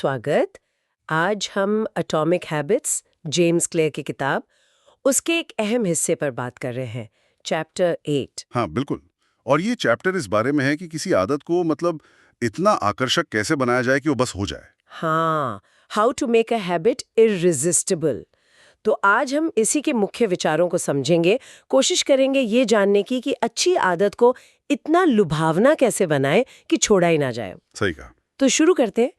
स्वागत। आज हम एटॉमिक हैबिट्स, जेम्स क्लियर की किताब, उसके एक अहम हिस्से पर बात कर रहे हैं, चैप्टर 8। हाँ, बिल्कुल। और ये चैप्टर इस बारे में है कि किसी आदत को इतना आकर्षक कैसे बनाया जाए कि वो बस हो जाए। हाँ, how to make a habit irresistible. तो आज हम इसी के मुख्य विचारों को समझेंगे, कोशिश करेंगे ये जानने की कि अच्छी आदत को इतना लुभावना कैसे बनाएं कि छोड़ा ही ना जाए। सही कहा। तो शुरू करते हैं।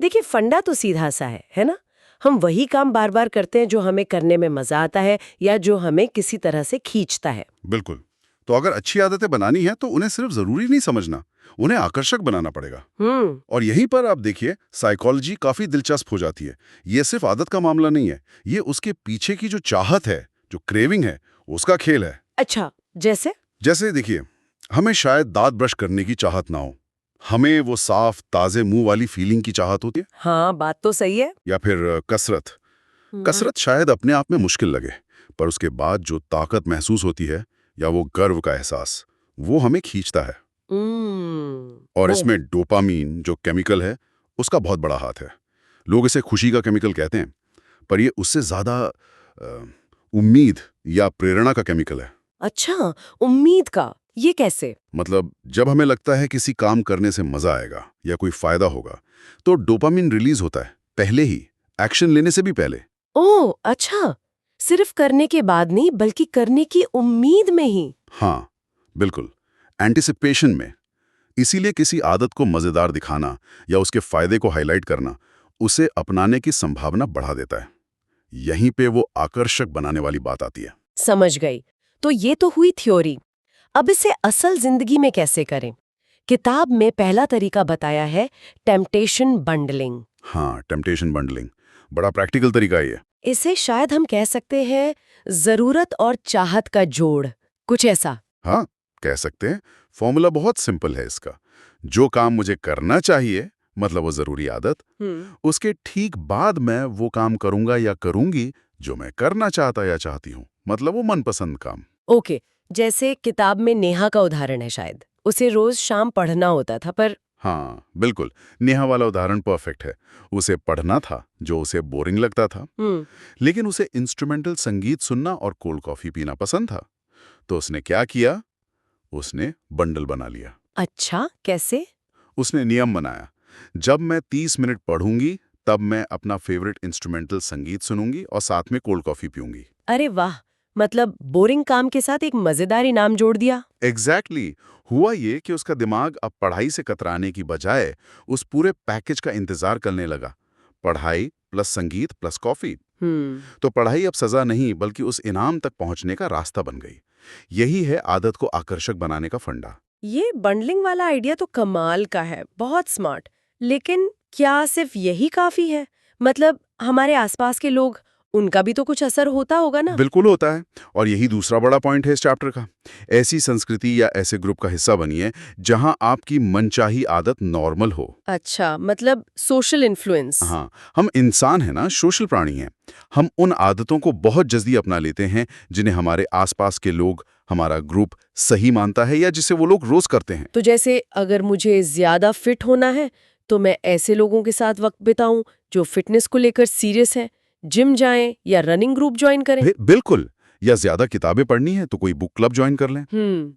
देखिए, फंडा तो सीधा सा है ना? हम वही काम बार बार करते हैं जो हमें करने में मजा आता है या जो हमें किसी तरह से खींचता है। बिल्कुल। तो अगर अच्छी आदतें बनानी है तो उन्हें सिर्फ जरूरी नहीं समझना, उन्हें आकर्षक बनाना पड़ेगा। और यहीं पर आप देखिए, साइकोलॉजी काफी दिलचस्प हो जाती है। ये सिर्फ आदत का मामला नहीं है, ये उसके पीछे की जो चाहत है, जो क्रेविंग है, उसका खेल है। अच्छा, जैसे देखिए, हमें शायद दांत ब्रश करने की चाहत ना हो, हमें वो साफ ताजे मुंह वाली फीलिंग की चाहत होती है। हाँ, बात तो सही है। या फिर कसरत। हम्म, कसरत शायद अपने आप में मुश्किल लगे, पर उसके बाद जो ताकत महसूस होती है या वो गर्व का एहसास, वो हमें खींचता है। और वो इसमें डोपामीन जो केमिकल है, उसका बहुत बड़ा हाथ है। लोग इसे खुशी का केमिकल कहते हैं, पर ये उससे ज्यादा उम्मीद या प्रेरणा का केमिकल है। अच्छा, उम्मीद का ये कैसे? जब हमें लगता है किसी काम करने से मजा आएगा या कोई फायदा होगा, तो डोपामीन रिलीज होता है, पहले ही, एक्शन लेने से भी पहले। ओह, अच्छा, सिर्फ करने के बाद नहीं बल्कि करने की उम्मीद में ही। हाँ, बिल्कुल, एंटिसिपेशन में। इसीलिए किसी आदत को मजेदार दिखाना या उसके फायदे को हाईलाइट करना उसे अपनाने की संभावना बढ़ा देता है। यहीं पे वो आकर्षक बनाने वाली बात आती है। समझ गई। तो ये तो हुई थ्योरी। अब इसे असल जिंदगी में कैसे करें? किताब में पहला तरीका बताया है, टेम्पटेशन बंडलिंग। हाँ, टेम्पटेशन बंडलिंग बड़ा प्रैक्टिकल तरीका है ये। इसे शायद हम कह सकते हैं जरूरत और चाहत का जोड़, कुछ ऐसा। हाँ, कह सकते हैं। फॉर्मूला बहुत सिंपल है इसका। जो काम मुझे करना चाहिए, मतलब वो जरूरी आदत, उसके ठीक बाद मैं वो काम करूंगा या करूंगी जो मैं करना चाहता या चाहती हूँ, मतलब वो मनपसंद काम। ओके, जैसे किताब में नेहा का उदाहरण है, शायद उसे रोज शाम पढ़ना होता था, पर हाँ, बिल्कुल। नेहा वाला उदाहरण परफेक्ट है। उसे पढ़ना था जो उसे बोरिंग लगता था, लेकिन उसे इंस्ट्रूमेंटल संगीत सुनना और कोल्ड कॉफी पीना पसंद था। तो उसने क्या किया? उसने बंडल बना लिया। अच्छा, कैसे? उसने नियम बनाया, जब मैं 30 मिनट पढ़ूंगी तब मैं अपना फेवरेट इंस्ट्रूमेंटल संगीत सुनूंगी और साथ में कोल्ड कॉफी पीऊंगी। अरे वाह, मतलब बोरिंग काम के साथ एक मजेदार इनाम जोड़ दिया। एग्जैक्टली। हुआ ये कि उसका दिमाग अब पढ़ाई से कतराने की बजाय उस पूरे पैकेज का इंतजार करने लगा। पढ़ाई प्लस संगीत प्लस कॉफी। तो पढ़ाई अब सजा नहीं बल्कि उस इनाम तक पहुंचने का रास्ता बन गई। यही है आदत को आकर्षक बनाने का फंडा। ये बंडलिंग वाला आइडिया तो कमाल का है, बहुत स्मार्ट। लेकिन क्या सिर्फ यही काफी है? मतलब हमारे आसपास के लोग, उनका भी तो कुछ असर होता होगा ना? बिल्कुल होता है। और यही दूसरा बड़ा पॉइंट है इस चैप्टर का। ऐसी संस्कृति या ऐसे ग्रुप का हिस्सा बनिए जहां आपकी मनचाही आदत नॉर्मल हो। अच्छा, मतलब सोशल इन्फ्लुएंस। हाँ, हम इंसान हैं ना, सोशल प्राणी हैं। हम उन आदतों को बहुत जल्दी अपना लेते हैं जिन्हें हमारे आसपास के लोग, हमारा ग्रुप सही मानता है या जिसे वो लोग रोज करते हैं। तो जैसे अगर मुझे ज्यादा फिट होना है तो मैं ऐसे लोगों के साथ वक्त बिताऊं जो फिटनेस को लेकर सीरियस हैं, जिम जाएं या रनिंग ग्रुप ज्वाइन करें। बिल्कुल। या ज्यादा किताबें पढ़नी है तो कोई बुक क्लब ज्वाइन कर लें।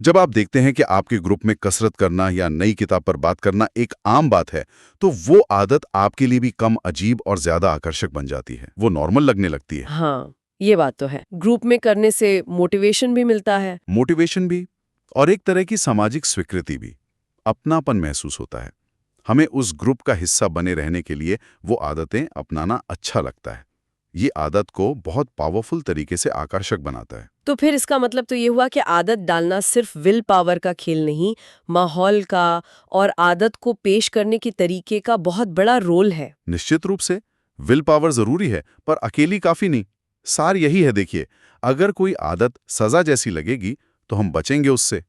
जब आप देखते हैं कि आपके ग्रुप में कसरत करना या नई किताब पर बात करना एक आम बात है, तो वो आदत आपके लिए भी कम अजीब और ज्यादा आकर्षक बन जाती है, वो नॉर्मल लगने लगती है। हाँ, ये बात तो है। ग्रुप में करने से मोटिवेशन भी मिलता है। मोटिवेशन भी, और एक तरह की सामाजिक स्वीकृति भी, अपनापन महसूस होता है। हमें उस ग्रुप का हिस्सा बने रहने के लिए वो आदतें अपनाना अच्छा लगता है। ये आदत को बहुत पावरफुल तरीके से आकर्षक बनाता है। तो फिर इसका मतलब तो ये हुआ कि आदत डालना सिर्फ विल पावर का खेल नहीं, माहौल का और आदत को पेश करने के तरीके का बहुत बड़ा रोल है। निश्चित रूप से विल पावर जरूरी है, पर अकेली काफी नहीं। सार यही है, देखिए, अगर कोई आदत सजा जैसी लगेगी तो हम बचेंगे उससे।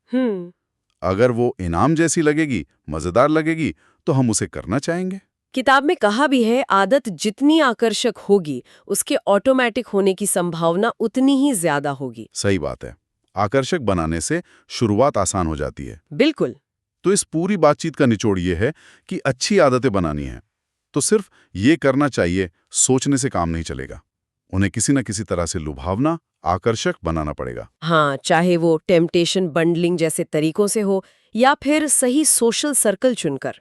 अगर वो इनाम जैसी लगेगी, मजेदार लगेगी, तो हम उसे करना चाहेंगे। किताब में कहा भी है, आदत जितनी आकर्षक होगी उसके ऑटोमेटिक होने की संभावना उतनी ही ज्यादा होगी। सही बात है। आकर्षक बनाने से शुरुआत आसान हो जाती है। बिल्कुल। तो इस पूरी बातचीत का निचोड़ ये है कि अच्छी आदतें बनानी है तो सिर्फ ये करना चाहिए, सोचने से काम नहीं चलेगा। उन्हें किसी न किसी तरह से लुभावना, आकर्षक बनाना पड़ेगा। हाँ, चाहे वो टेम्पटेशन बंडलिंग जैसे तरीकों से हो या फिर सही सोशल सर्कल चुनकर।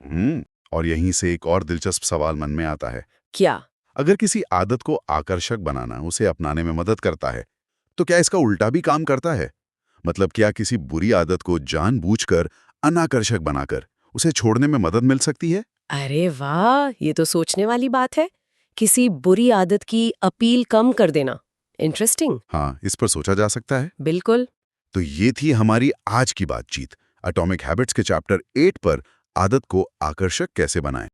और यहीं से एक और दिलचस्प सवाल मन में आता है। क्या? अगर किसी आदत को आकर्षक बनाना उसे अपनाने में मदद करता है, तो क्या इसका उल्टा भी काम करता है? मतलब क्या किसी बुरी आदत को जानबूझकर अनाकर्षक बनाकर उसे छोड़ने में मदद मिल सकती है? अरे वाह, ये तो सोचने वाली बात है। किसी बुरी आदत की अपील कम कर देना। इंटरेस्टिंग। हाँ, इस पर सोचा जा सकता है। बिल्कुल। तो ये थी हमारी आज की बातचीत एटॉमिक हैबिट्स के चैप्टर 8 पर, आदत को आकर्षक कैसे बनाएं।